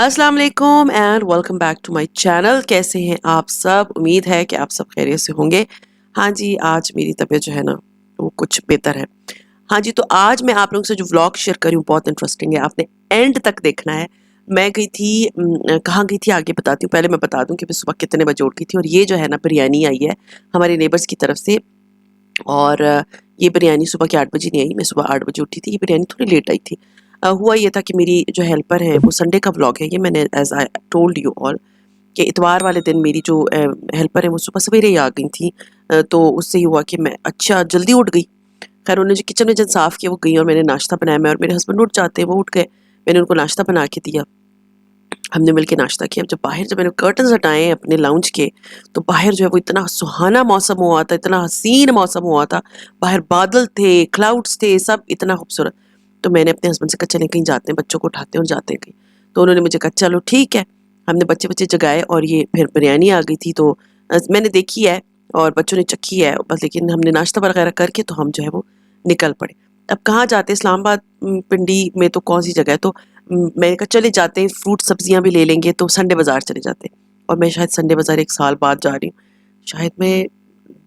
अस्सलाम वालेकुम and welcome back to my channel. कैसे हैं आप सब? उम्मीद है कि आप सब खैरियत से होंगे। हाँ जी, आज मेरी तबीयत जो है ना वो कुछ बेहतर है। हाँ जी, तो आज मैं आप लोगों से जो व्लॉग शेयर कर रही हूँ बहुत इंटरेस्टिंग है, आपने एंड तक देखना है। मैं गई थी कहाँ गई थी आगे बताती हूँ। पहले मैं बता दूँ कि मैं सुबह कितने बजे उठ गई थी। और ये जो है ना बिरयानी आई है हमारे नेबर्स की तरफ से। और ये बिरयानी सुबह के 8 बजे नहीं आई, मैं सुबह 8 बजे उठी थी। ये बिरयानी थोड़ी लेट आई थी। हुआ ये था कि मेरी जो हेल्पर है वो संडे का व्लॉग है ये, मैंने as I told you all कि इतवार वाले दिन मेरी जो हेल्पर है वो सुबह सवेरे ही आ गई थी। तो उससे ये हुआ कि मैं अच्छा जल्दी उठ गई। खैर उन्होंने जो किचन विचन साफ़ किया वो गई और मैंने नाश्ता बनाया। मैं और मेरे हस्बैंड उठ जाते हैं, वो उठ गए। मैंने उनको नाश्ता बना के दिया। हमने मिलके नाश्ता किया। जब मैंने कर्टन्स हटाए अपने लाउंज के, तो बाहर जो है वो इतना सुहाना मौसम हुआ था, इतना हसीन मौसम हुआ था। बाहर बादल थे, क्लाउड्स थे, सब इतना खूबसूरत। तो मैंने अपने हस्बैंड से कहा चलें कहीं जाते हैं, बच्चों को उठाते हैं और जाते हैं कहीं। तो उन्होंने मुझे कहा चलो ठीक है। हमने बच्चे जगाए और ये फिर बिरयानी आ गई थी। तो मैंने देखी है और बच्चों ने चखी है बस, लेकिन हमने नाश्ता वगैरह करके तो हम जो है वो निकल पड़े। अब कहाँ जाते, इस्लामाबाद पिंडी में तो कौन सी जगह है। तो मैंने कहा चले जाते हैं, फ्रूट सब्जियां भी ले लेंगे, तो संडे बाजार चले जाते हैं। और मैं शायद संडे बाजार 1 साल बाद जा रही हूँ, शायद मैं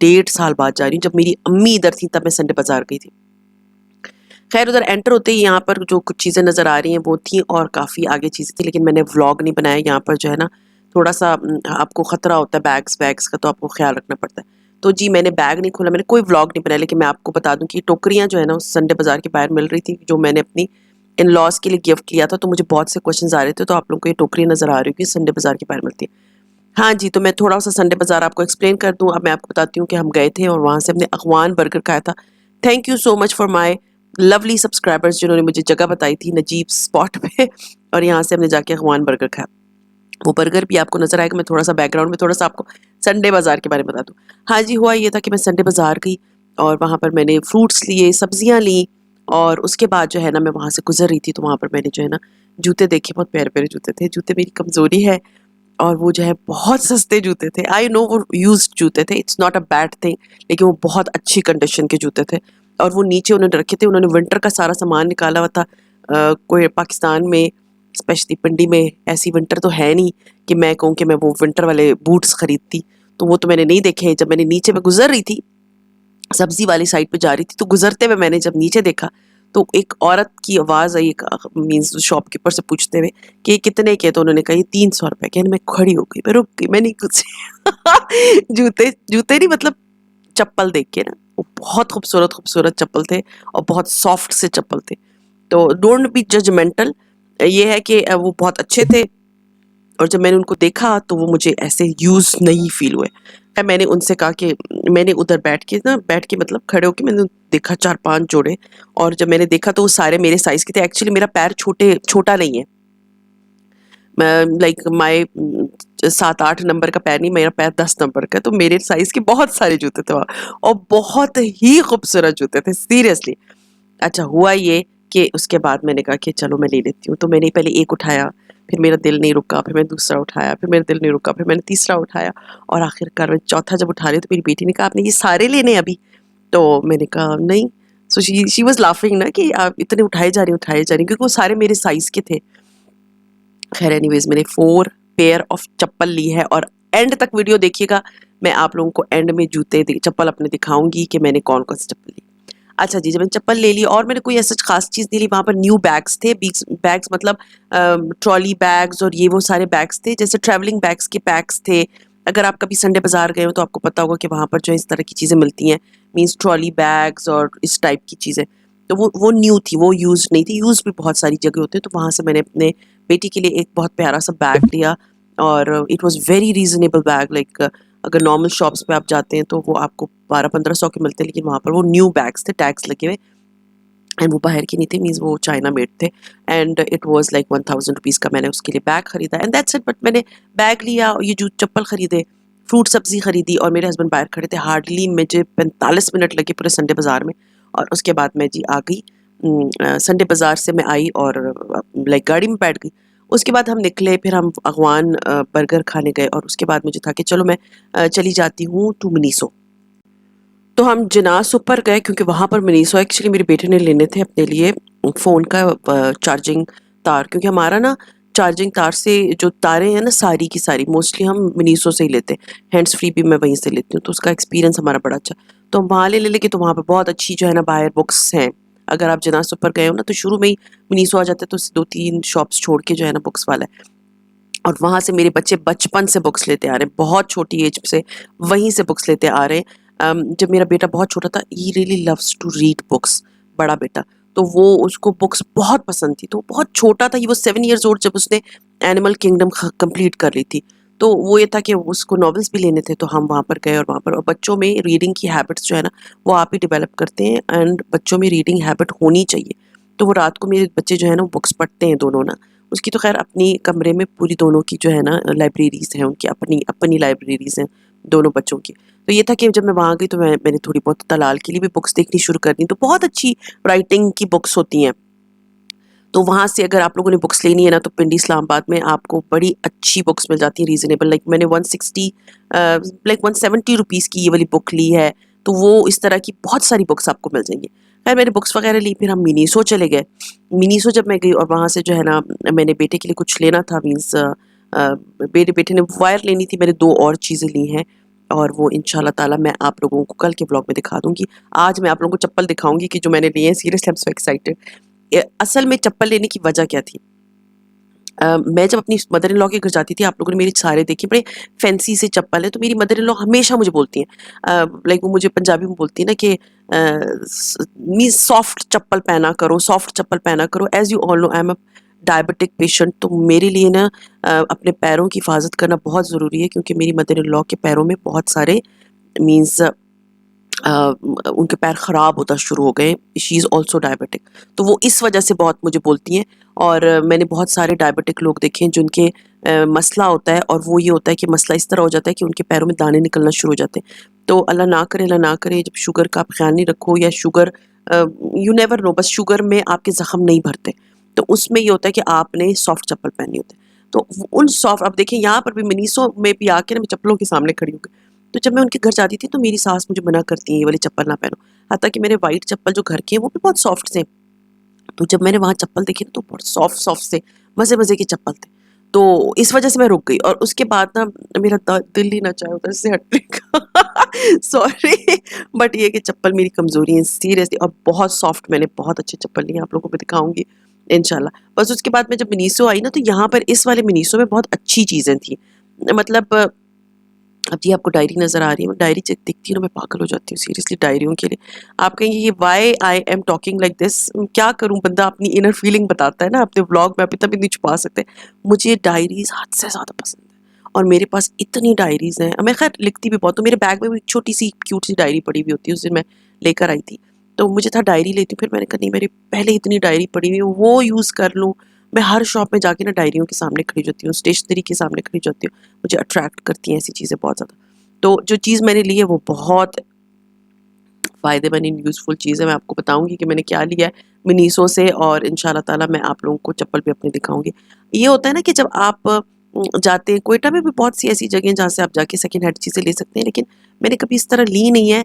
1.5 साल बाद जा रही हूँ। जब मेरी अम्मी इधर थी तब मैं संडे बाजार गई थी। खैर उधर एंटर होते ही यहाँ पर जो कुछ चीज़ें नज़र आ रही हैं वो थी और काफ़ी आगे चीज़ें थी, लेकिन मैंने व्लॉग नहीं बनाया। यहाँ पर जो है ना थोड़ा सा आपको ख़तरा होता है बैग्स वैग्स का, तो आपको ख्याल रखना पड़ता है। तो जी मैंने बैग नहीं खोला, मैंने कोई व्लॉग नहीं बनाया, लेकिन मैं आपको बता दूं कि टोकरियाँ जो है ना उस संडे बाजार के बाहर मिल रही थी, जो मैंने अपनी इन लॉज के लिए गिफ्ट लिया था। तो मुझे बहुत से क्वेश्चंस आ रहे थे, तो आप लोगों को ये टोकरियाँ नज़र आ रही होगी संडे बाजार के बाहर मिलती है। हाँ जी, तो मैं थोड़ा सा संडे बाजार आपको एक्सप्लेन कर दूं। अब मैं आपको बताती हूँ कि हम गए थे और वहाँ से हमने अगवान बर्गर खाया था। Thank you so much for my lovely subscribers जिन्होंने मुझे जगह बताई थी नजीब स्पॉट पे और यहाँ से हमने जाके अगवान बर्गर खाया। वो बर्गर भी आपको नजर आएगा। मैं थोड़ा सा बैकग्राउंड में थोड़ा सा आपको संडे बाजार के बारे में बता दूं। हाँ जी, हुआ ये था कि मैं संडे बाजार गई और वहाँ पर मैंने फ्रूट्स लिए, सब्जियां ली। और उसके बाद जो है ना मैं वहाँ से गुजर रही थी, तो वहाँ पर मैंने जो है ना जूते देखे, बहुत प्यारे प्यारे जूते थे। जूते मेरी कमजोरी है और वो जो है बहुत सस्ते जूते थे। आई नो वो यूज्ड जूते थे, it's not a bad thing, लेकिन वो बहुत अच्छी कंडीशन के जूते थे। और वो नीचे उन्होंने रखे थे, उन्होंने विंटर का सारा सामान निकाला हुआ था। कोई पाकिस्तान में स्पेशली पिंडी में ऐसी विंटर तो है नहीं कि मैं कहूँ कि मैं वो विंटर वाले बूट्स खरीदती। तो वो तो मैंने नहीं देखे। जब मैंने नीचे में गुजर रही थी, सब्जी वाली साइड पे जा रही थी, तो गुजरते हुए मैंने जब नीचे देखा तो एक औरत की आवाज आई, एक मीन्स शॉपकीपर से पूछते हुए कि ये कितने के, तो उन्होंने कहा ये 300 रुपए के। मैं खड़ी हो गई, मैं रुक गई, मैं नहीं कुछ जूते जूते नहीं मतलब चप्पल देख के ना, वो बहुत खूबसूरत खूबसूरत चप्पल थे और बहुत सॉफ्ट से चप्पल थे। तो डोंट बी जजमेंटल, ये है कि वो बहुत अच्छे थे। और जब मैंने उनको देखा तो वो मुझे ऐसे यूज नहीं फील हुए। खैर मैंने उनसे कहा कि मैंने उधर बैठ के मतलब खड़े होके मैंने देखा 4-5 जोड़े। और जब मैंने देखा तो वो सारे मेरे साइज के थे। एक्चुअली मेरा पैर छोटा नहीं है, लाइक माय 7-8 नंबर का पैर नहीं, मेरा पैर 10 नंबर का। तो मेरे साइज के बहुत सारे जूते थे वहाँ और बहुत ही खूबसूरत जूते थे सीरियसली। अच्छा हुआ ये कि उसके बाद मैंने कहा कि चलो मैं ले लेती हूँ। तो मैंने पहले एक उठाया, फिर मेरा दिल नहीं रुका, फिर मैंने दूसरा उठाया, फिर मेरा दिल नहीं रुका, फिर मैंने तीसरा उठाया। और आखिरकार मैं चौथा जब उठा रही तो मेरी बेटी ने कहा आपने ये सारे लेने हैं अभी? तो मैंने कहा नहीं। सो शी वाज लाफिंग ना कि आप इतने उठाए जा रही, क्योंकि वो सारे मेरे साइज के थे। खैर एनीवेज मैंने 4 पेयर ऑफ चप्पल ली है और एंड तक वीडियो देखिएगा। मैं आप लोगों को एंड में चप्पल अपने दिखाऊंगी कि मैंने कौन कौन सी चप्पल ली। अच्छा जी, जब मैंने चप्पल ले ली और मैंने कोई ऐसा खास चीज़ नहीं ली। वहाँ पर न्यू बैग्स थे, बैग्स मतलब ट्रॉली बैग्स और ये वो सारे बैग्स थे, जैसे ट्रैवलिंग बैग्स के पैक्स थे। अगर आप कभी संडे बाजार गए हो तो आपको पता होगा कि वहाँ पर जो है इस तरह की चीज़ें मिलती हैं, मीन्स ट्रॉली बैग्स और इस टाइप की चीज़ें। तो वो न्यू थी, वो यूज नहीं थी। यूज भी बहुत सारी जगह होते हैं। तो वहाँ से मैंने अपने बेटी के लिए एक बहुत प्यारा सा बैग लिया और it was very reasonable bag. Like अगर नॉर्मल शॉप्स पे आप जाते हैं तो वो आपको 1200-1500 के मिलते हैं, लेकिन वहाँ पर वो न्यू बैग्स थे, टैग्स लगे हुए। एंड वो बाहर की नहीं थे, मीन्स वो चाइना मेड थे। And it was like 1000 rupees का मैंने उसके लिए बैग खरीदा एंड दैट्स इट। बट मैंने बैग लिया, ये जो चप्पल खरीदे, फ्रूट सब्जी खरीदी और मेरे हस्बैंड बाहर खड़े थे। हार्डली मुझे 45 मिनट लगे पूरे संडे बाजार में। और उसके बाद मैं जी आ गई, संडे बाजार से मैं आई और लाइक गाड़ी में बैठ गई। उसके बाद हम निकले, फिर हम अगवान बर्गर खाने गए और उसके बाद मुझे था कि चलो मैं चली जाती हूँ टू मिनीसो। तो हम जिनास ऊपर गए क्योंकि वहाँ पर मिनीसो एक्चुअली मेरे बेटे ने लेने थे अपने लिए फ़ोन का चार्जिंग तार, क्योंकि हमारा ना चार्जिंग तार से जो तारें हैं ना सारी की सारी मोस्टली हम मिनीसो से ही लेते हैं, हैंड्स फ्री भी मैं वहीं से लेती हूँ, तो उसका एक्सपीरियंस हमारा बड़ा अच्छा। तो हम वहाँ ले लेके तो वहाँ पे बहुत अच्छी जो है ना बाहर बुक्स हैं। अगर आप जनास पर गए हो ना तो शुरू में ही मिनीसो आ जाते हैं, तो 2-3 शॉप्स छोड़ के जो है ना बुक्स वाला है, और वहाँ से मेरे बच्चे बचपन से बुक्स लेते आ रहे हैं, बहुत छोटी एज से वहीं से बुक्स लेते आ रहे हैं। जब मेरा बेटा बहुत छोटा था, he really loves to read books, बड़ा बेटा, तो वो उसको बुक्स बहुत पसंद थी, तो वो बहुत छोटा था, ही वो 7 इयर्स ओल्ड जब उसने एनिमल किंगडम कंप्लीट कर ली थी। तो वो ये था कि उसको नॉवेल्स भी लेने थे, तो हम वहाँ पर गए, और वहाँ पर और बच्चों में रीडिंग की हैबिट्स जो है ना वो आप ही डेवलप करते हैं, एंड बच्चों में रीडिंग हैबिट होनी चाहिए। तो वो रात को मेरे बच्चे जो है ना बुक्स पढ़ते हैं दोनों ना। उसकी तो खैर अपनी कमरे में पूरी दोनों की जो है ना लाइब्रेरीज हैं, उनकी अपनी अपनी लाइब्रेरीज हैं दोनों बच्चों की। तो ये था कि जब मैं वहाँ गई तो मैंने थोड़ी बहुत तलाल के लिए भी बुक्स देखनी शुरू कर दी, तो बहुत अच्छी राइटिंग की बुक्स होती हैं। तो वहाँ से अगर आप लोगों ने बुक्स लेनी है ना तो पिंडी इस्लामाबाद में आपको बड़ी अच्छी बुक्स मिल जाती हैं रीज़नेबल, लाइक मैंने 160 लाइक 170 रुपीज़ की ये वाली बुक ली है, तो वो इस तरह की बहुत सारी बुक्स आपको मिल जाएंगी। खैर मैंने बुक्स वगैरह ली, फिर हम मिनीसो चले गए। मिनीसो जब मैं गई और वहाँ से जो है ना मैंने बेटे के लिए कुछ लेना था, मीन्स मेरे बेटे ने वायर लेनी थी, मैंने 2 और चीज़ें ली हैं, और वो इंशाल्लाह ताला मैं आप लोगों को कल के ब्लॉग में दिखा दूँगी। आज मैं आप लोगों को चप्पल दिखाऊँगी कि जो मैंने लिए हैं, seriously I am so excited. असल में चप्पल लेने की वजह क्या थी? मैं जब अपनी मदर इन लॉ के घर जाती थी, आप लोगों ने मेरे सारे देखे, बड़े फैंसी से चप्पल है, तो मेरी मदर इन लॉ हमेशा मुझे बोलती हैं, लाइक वो मुझे पंजाबी में बोलती है ना कि मीन्स सॉफ्ट चप्पल पहना करो, सॉफ्ट चप्पल पहना करो। As you all know I am a diabetic patient, तो मेरे लिए ना अपने पैरों की हिफाजत करना बहुत ज़रूरी है, क्योंकि मेरी मदर इन लॉ के पैरों में बहुत सारे मीन्स अ, उनके पैर ख़राब होता शुरू हो गए। शी इज़ ऑल्सो डायबिटिक, तो वो इस वजह से बहुत मुझे बोलती हैं। और मैंने बहुत सारे डायबिटिक लोग देखे हैं जिनके मसला होता है, और वो ये होता है कि मसला इस तरह हो जाता है कि उनके पैरों में दाने निकलना शुरू हो जाते हैं। तो अल्लाह ना करे, अल्लाह ना करे, जब शुगर का आप ख्याल नहीं रखो, या शुगर यू नेवर नो, बस शुगर में आपके ज़ख्म नहीं भरते, तो उसमें ये होता है कि आपने सॉफ्ट चप्पल पहननी होती है। तो उन सॉफ्ट, अब देखें यहाँ पर भी मिनीसो में भी आके ना मैं चप्पलों के सामने खड़ी हूँ, तो जब मैं उनके घर जाती थी तो मेरी सास मुझे मना करती हैं ये वाली चप्पल ना पहनो। हत्ता कि मेरे वाइट चप्पल जो घर के हैं वो भी बहुत सॉफ्ट थे। तो जब मैंने वहाँ चप्पल देखी ना तो बहुत सॉफ्ट सॉफ्ट से मज़े-मज़े के चप्पल थे। तो इस वज़ह से मैं रुक गई, और उसके बाद ना मेरा द दिल ही ना चाहे उधर से हटने का। सॉरी, बट ये कि चप्पल मेरी कमज़ोरी है सीरियसली, और बहुत सॉफ्ट, मैंने बहुत अच्छी चप्पल ली है, आप लोगों को मैं दिखाऊँगी इंशाल्लाह। बस उसके बाद मैं जब मिनीसो आई ना तो यहाँ पर इस वाले मिनीसो में बहुत अच्छी चीज़ें थी। मतलब अब जी आपको डायरी नज़र आ रही है, मैं डायरी जब देखती हूँ ना मैं पागल हो जाती हूँ सीरियसली डायरियों के लिए। आप कहेंगे ये why I am talking like this, क्या करूँ, बंदा अपनी इनर फीलिंग बताता है ना अपने व्लॉग में, आप इतना भी नहीं छुपा सकते। मुझे डायरीज़ हद से ज़्यादा पसंद है, और मेरे पास इतनी डायरीज़ हैं, मैं खैर लिखती भी बहुत हूँ, मेरे बैग में भी एक छोटी-सी क्यूट सी डायरी पड़ी हुई होती है, उस दिन मैं लेकर आई थी। तो मुझे था डायरी लेती हूँ, फिर मैंने कहा नहीं मेरी पहले इतनी डायरी पड़ी हुई है वो यूज़ कर लूँ। मैं हर शॉप में जाके ना डायरियों के सामने खड़ी हो जाती हूँ, स्टेशनरी के सामने खड़ी हो जाती हूँ। मुझे अट्रैक्ट करती हैं ऐसी चीज़ें बहुत ज़्यादा। तो जो चीज़ मैंने ली है वो बहुत फ़ायदेमंद एंड यूज़फुल चीज़ है। मैं आपको बताऊँगी कि मैंने क्या लिया है मिनीसो से, और इंशाल्लाह ताला मैं आप लोगों को चप्पल भी अपनी दिखाऊँगी। ये होता है ना कि जब आप जाते हैं, क्वेटा में भी बहुत सी ऐसी जगह हैं जहाँ से आप जाके सेकंड हैंड चीज़ें ले सकते हैं, लेकिन मैंने कभी इस तरह ली नहीं है।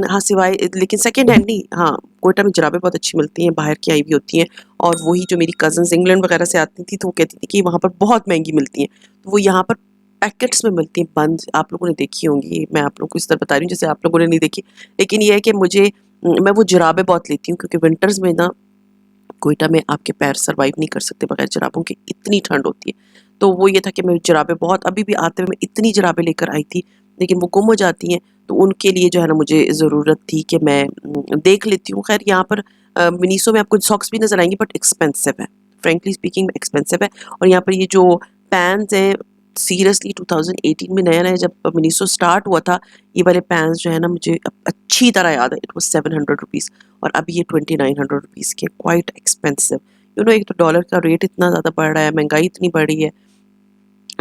हाँ, सिवाय लेकिन सेकंड हैंड नहीं, हाँ, क्वेटा में जुराबें बहुत अच्छी मिलती हैं, बाहर की आई हुई होती हैं, और वही जो मेरी कज़िन्स इंग्लैंड वगैरह से आती थी तो वो कहती थी कि वहाँ पर बहुत महँगी मिलती हैं। तो वो यहाँ पर पैकेट्स में मिलती हैं बंद, आप लोगों ने देखी होंगी, मैं आप लोगों को इस तरह बता रही हूँ जैसे आप लोगों ने नहीं देखी। लेकिन ये है कि मैं वो जुराबें बहुत लेती हूँ, क्योंकि विंटर्स में ना क्वेटा में आपके पैर सर्वाइव नहीं कर सकते बगैर जुराबों के, इतनी ठंड होती है। तो वो ये था कि मैं जुराबें बहुत, अभी भी आते हुए मैं इतनी जुराबें लेकर आई थी, लेकिन वो गुम हो जाती हैं, तो उनके लिए जो है ना मुझे ज़रूरत थी कि मैं देख लेती हूँ। खैर यहाँ पर मिनीसो में आपको सॉक्स भी नज़र आएँगी, बट एक्सपेंसिव है, फ्रैंकली स्पीकिंग एक्सपेंसिव है। और यहाँ पर ये जो पैन्स हैं, सीरियसली 2018 में नया-नया जब मिनीसो स्टार्ट हुआ था, ये वाले पैन्स जो है ना मुझे अच्छी तरह याद है, इट वाज़ 700 रुपीज़, और अभी ये 2900 रुपीज़ के, क्वाइट एक्सपेंसिव। यू नो एक तो डॉलर का रेट इतना ज़्यादा बढ़ रहा है, महंगाई इतनी बढ़ी है,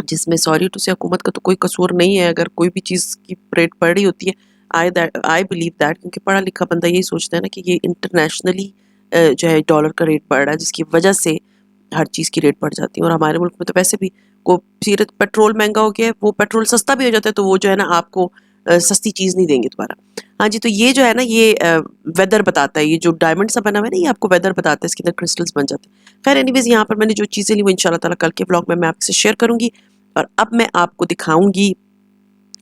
जिसमें सॉरी टू से हुकूमत का तो कोई कसूर नहीं है, अगर कोई भी चीज़ की रेट बढ़ रही होती है। आई बिलीव दैट, क्योंकि पढ़ा लिखा बंदा यही सोचता है ना कि ये इंटरनेशनली जो है डॉलर का रेट बढ़ रहा है, जिसकी वजह से हर चीज़ की रेट बढ़ जाती है। और हमारे मुल्क में तो वैसे भी को सीरत पेट्रोल महंगा हो गया है, वो पेट्रोल सस्ता भी हो जाता है तो वो जो है ना आपको सस्ती चीज़ नहीं देंगे दोबारा। हाँ जी, तो ये जो है ना ये वेदर बताता है, ये जो डायमंड सा बना हुआ है ना ये आपको वेदर बताता है, इसके अंदर क्रिस्टल्स बन जाते हैं। खैर एनीवेज़ यहाँ पर मैंने जो चीज़ें ली वो इंशाल्लाह ताला कल के व्लॉग में मैं आपसे शेयर करूँगी। और अब मैं आपको दिखाऊँगी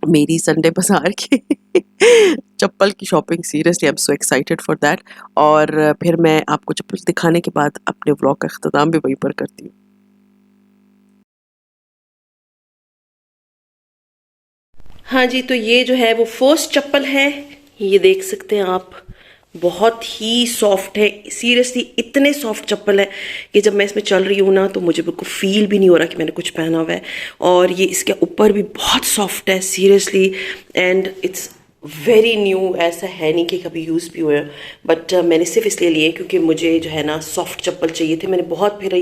मेरी संडे बाज़ार की चप्पल की shopping. Seriously I am so excited for that. और फिर मैं आपको चप्पल दिखाने के बाद अपने व्लॉग का अख्ताम भी वहीं पर करती हूँ। हाँ जी, तो ये जो है वो फर्स्ट चप्पल है, ये देख सकते हैं आप, बहुत ही सॉफ्ट है। सीरियसली इतने सॉफ्ट चप्पल है कि जब मैं इसमें चल रही हूँ ना तो मुझे बिल्कुल फील भी नहीं हो रहा कि मैंने कुछ पहना हुआ है। और ये इसके ऊपर भी बहुत सॉफ्ट है seriously, and it's very new. ऐसा है नहीं कि कभी यूज़ भी हुए हैं, बट मैंने सिर्फ इसलिए लिए क्योंकि मुझे जो है ना सॉफ्ट चप्पल चाहिए थे। मैंने बहुत फिर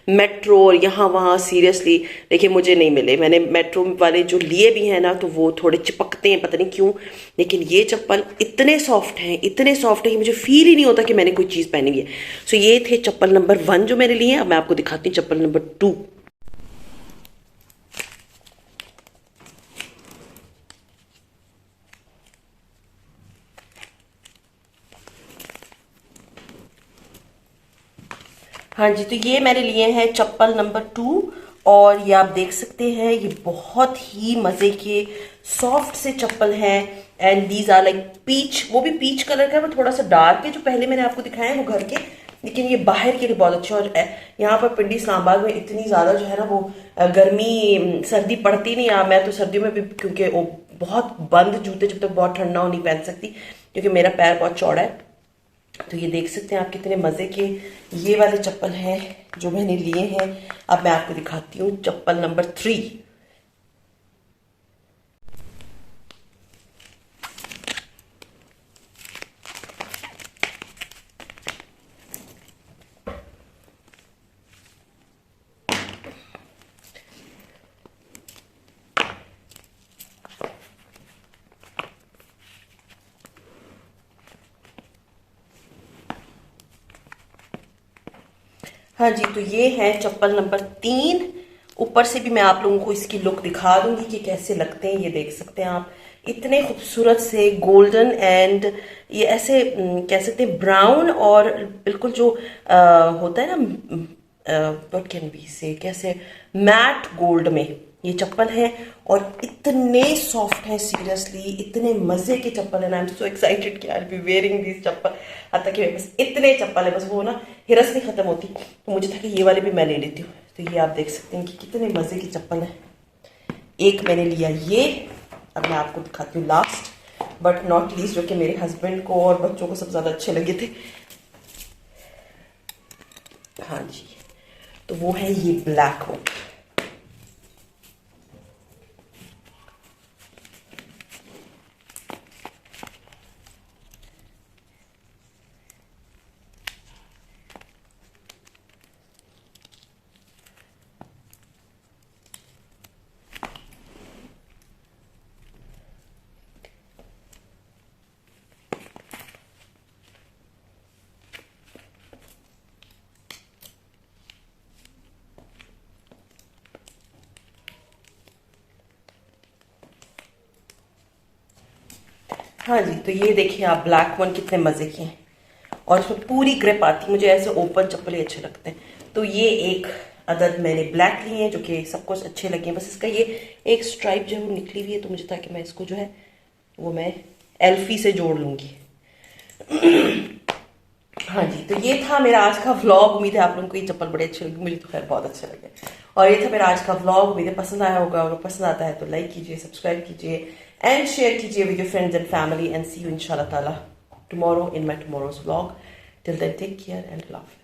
मेट्रो और यहाँ वहाँ, सीरियसली देखिए मुझे नहीं मिले। मैंने मेट्रो वाले जो लिए भी हैं ना तो वो थोड़े चिपकते हैं, पता नहीं क्यों, लेकिन ये चप्पल इतने सॉफ्ट हैं, इतने सॉफ्ट है कि मुझे फील ही नहीं होता कि मैंने कोई चीज़ पहनी हुई है। सो ये थे चप्पल नंबर 1 जो मैंने लिए हैं। अब मैं आपको दिखाती हूँ चप्पल नंबर 2। हाँ जी, तो ये मैंने लिए हैं चप्पल नंबर 2, और ये आप देख सकते हैं ये बहुत ही मज़े के सॉफ्ट से चप्पल हैं। And these are like peach, वो भी पीच कलर का है, वो थोड़ा सा डार्क है। जो पहले मैंने आपको दिखाया है वो घर के, लेकिन ये बाहर के लिए बहुत अच्छे। और यहाँ पर पिंडी इस्लामाबाद में इतनी ज़्यादा जो है ना वो गर्मी सर्दी पड़ती नहीं है। मैं तो सर्दियों में भी, क्योंकि वो बहुत बंद जूते जब तक बहुत ठंडा हो नहीं पहन सकती, क्योंकि मेरा पैर बहुत चौड़ा है। तो ये देख सकते हैं आप कितने मज़े के ये वाले चप्पल हैं जो मैंने लिए हैं। अब मैं आपको दिखाती हूँ चप्पल नंबर 3। हाँ जी, तो ये है चप्पल नंबर 3। ऊपर से भी मैं आप लोगों को इसकी लुक दिखा दूंगी कि कैसे लगते हैं। ये देख सकते हैं आप, इतने खूबसूरत से गोल्डन, एंड ये ऐसे कह सकते हैं ब्राउन, और बिल्कुल जो होता है ना व्हाट कैन बी से, कैसे मैट गोल्ड में ये चप्पल है। और इतने सॉफ्ट है, सीरियसली इतने मजे के चप्पल है ना। आई एम सो एक्साइटेड कि I will be wearing this chappal. हालांकि कि मेरे पास इतने चप्पल है, बस वो ना हिरस नहीं खत्म होती, तो मुझे था कि ये वाले भी मैं ले लेती हूँ। तो ये आप देख सकते हैं कि कितने मजे की चप्पल है। एक मैंने लिया ये, अब मैं आपको दिखाती हूँ लास्ट बट नॉट लीस्ट, जो कि मेरे हस्बैंड को और बच्चों को सबसे ज्यादा अच्छे लगे थे। हाँ जी, तो वो है ये ब्लैक वन। हाँ जी, तो ये देखिए आप ब्लैक वन कितने मजे के हैं, और इसमें पूरी ग्रिप आती। मुझे ऐसे ओपन चप्पल ही अच्छे लगते हैं। तो ये एक अदद मैंने ब्लैक लिए हैं जो कि सबको अच्छे लगे हैं। बस इसका ये एक स्ट्राइप जो है वो निकली हुई है, तो मुझे था कि मैं इसको जो है वो मैं एल्फी से जोड़ लूंगी। हाँ जी, तो ये था मेरा आज का व्लॉग। उम्मीद है आप लोगों को ये चप्पल बड़े अच्छे लगे, मुझे तो खैर बहुत अच्छे लगे। और ये था मेरा आज का व्लॉग। उम्मीद है पसंद आया होगा, अगर पसंद आता है तो लाइक कीजिए, सब्सक्राइब कीजिए एंड शेयर कीजिए with your friends and family, and see you इंशाल्लाह ताला tomorrow in my tomorrow's vlog. Till then, take care and love.